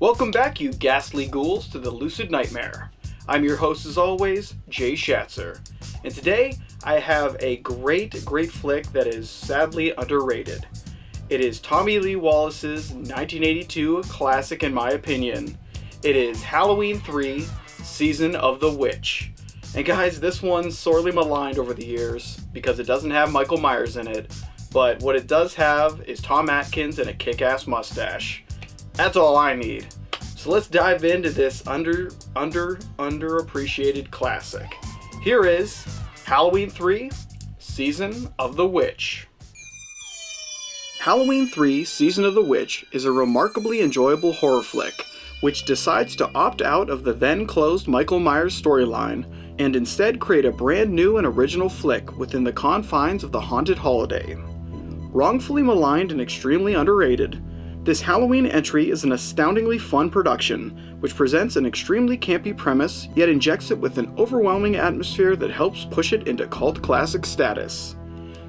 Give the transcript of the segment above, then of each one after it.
Welcome back, you ghastly ghouls, to the Lucid Nightmare. I'm your host, as always, Jay Schatzer. And today, I have a great flick that is sadly underrated. It is Tommy Lee Wallace's 1982 classic, in my opinion. It is Halloween 3, Season of the Witch. And guys, this one's sorely maligned over the years because it doesn't have Michael Myers in it, but what it does have is Tom Atkins and a kick-ass mustache. That's all I need. So let's dive into this underappreciated classic. Here is Halloween 3, Season of the Witch. Halloween 3, Season of the Witch is a remarkably enjoyable horror flick, which decides to opt out of the then-closed Michael Myers storyline and instead create a brand new and original flick within the confines of the haunted holiday. Wrongfully maligned and extremely underrated, this Halloween entry is an astoundingly fun production, which presents an extremely campy premise, yet injects it with an overwhelming atmosphere that helps push it into cult classic status.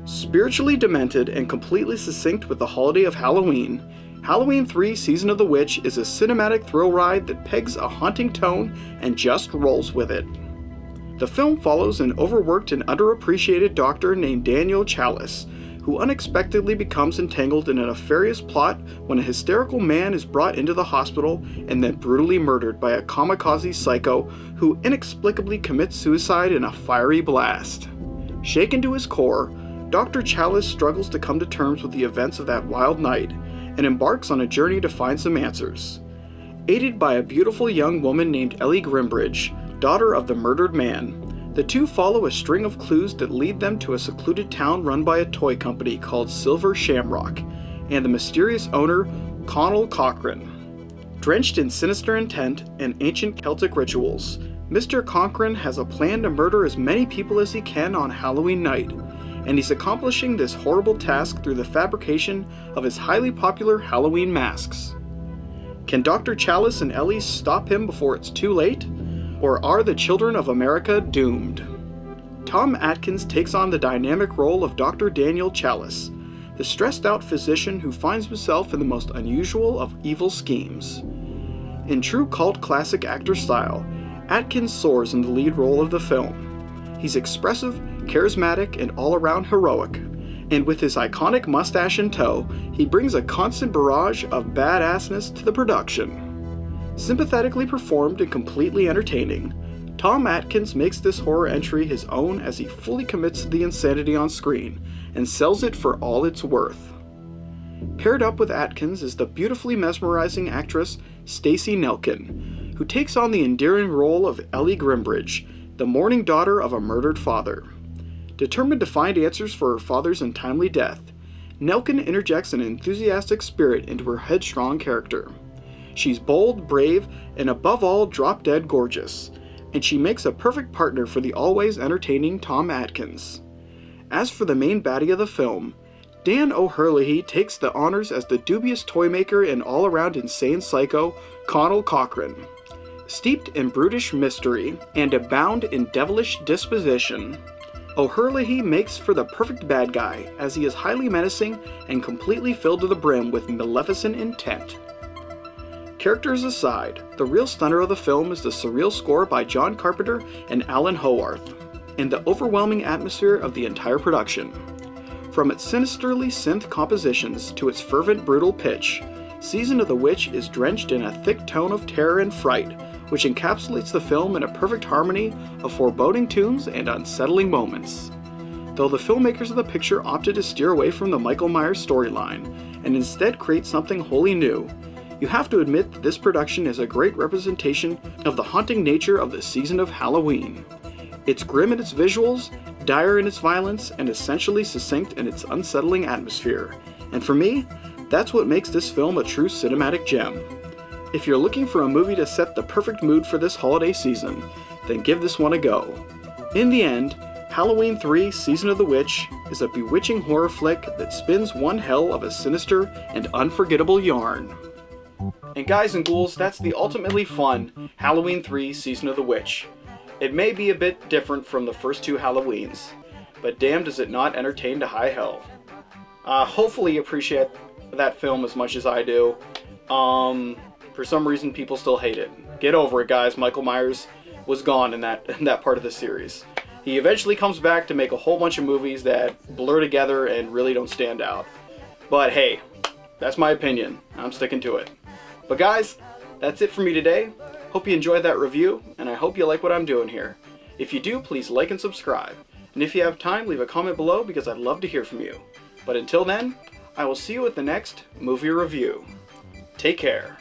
Spiritually demented and completely succinct with the holiday of Halloween, Halloween 3 Season of the Witch is a cinematic thrill ride that pegs a haunting tone and just rolls with it. The film follows an overworked and underappreciated doctor named Daniel Chalice, who unexpectedly becomes entangled in a nefarious plot when a hysterical man is brought into the hospital and then brutally murdered by a kamikaze psycho who inexplicably commits suicide in a fiery blast. Shaken to his core, Dr. Chalice struggles to come to terms with the events of that wild night and embarks on a journey to find some answers. Aided by a beautiful young woman named Ellie Grimbridge, daughter of the murdered man, the two follow a string of clues that lead them to a secluded town run by a toy company called Silver Shamrock, and the mysterious owner, Connell Cochran. Drenched in sinister intent and ancient Celtic rituals, Mr. Cochran has a plan to murder as many people as he can on Halloween night, and he's accomplishing this horrible task through the fabrication of his highly popular Halloween masks. Can Dr. Chalice and Ellie stop him before it's too late? Or are the children of America doomed? Tom Atkins takes on the dynamic role of Dr. Daniel Chalice, the stressed-out physician who finds himself in the most unusual of evil schemes. In true cult classic actor style, Atkins soars in the lead role of the film. He's expressive, charismatic, and all-around heroic, and with his iconic mustache in tow, he brings a constant barrage of badassness to the production. Sympathetically performed and completely entertaining, Tom Atkins makes this horror entry his own as he fully commits to the insanity on screen and sells it for all it's worth. Paired up with Atkins is the beautifully mesmerizing actress Stacey Nelkin, who takes on the endearing role of Ellie Grimbridge, the mourning daughter of a murdered father. Determined to find answers for her father's untimely death, Nelkin interjects an enthusiastic spirit into her headstrong character. She's bold, brave, and above all drop-dead gorgeous, and she makes a perfect partner for the always entertaining Tom Atkins. As for the main baddie of the film, Dan O'Herlihy takes the honors as the dubious toy maker and all-around insane psycho, Connell Cochran. Steeped in brutish mystery and abound in devilish disposition, O'Herlihy makes for the perfect bad guy, as he is highly menacing and completely filled to the brim with maleficent intent. Characters aside, the real stunner of the film is the surreal score by John Carpenter and Alan Howarth, and the overwhelming atmosphere of the entire production. From its sinisterly synth compositions to its fervent brutal pitch, Season of the Witch is drenched in a thick tone of terror and fright, which encapsulates the film in a perfect harmony of foreboding tunes and unsettling moments. Though the filmmakers of the picture opted to steer away from the Michael Myers storyline and instead create something wholly new, you have to admit that this production is a great representation of the haunting nature of the season of Halloween. It's grim in its visuals, dire in its violence, and essentially succinct in its unsettling atmosphere. And for me, that's what makes this film a true cinematic gem. If you're looking for a movie to set the perfect mood for this holiday season, then give this one a go. In the end, Halloween 3 Season of the Witch is a bewitching horror flick that spins one hell of a sinister and unforgettable yarn. And guys and ghouls, that's the ultimately fun Halloween 3 Season of the Witch. It may be a bit different from the first two Halloweens, but damn does it not entertain to high hell. Hopefully you appreciate that film as much as I do. for some reason people still hate it. Get over it, guys. Michael Myers was gone in that part of the series. He eventually comes back to make a whole bunch of movies that blur together and really don't stand out. But hey, that's my opinion. I'm sticking to it. But guys, that's it for me today. Hope you enjoyed that review, and I hope you like what I'm doing here. If you do, please like and subscribe. And if you have time, leave a comment below because I'd love to hear from you. But until then, I will see you at the next movie review. Take care.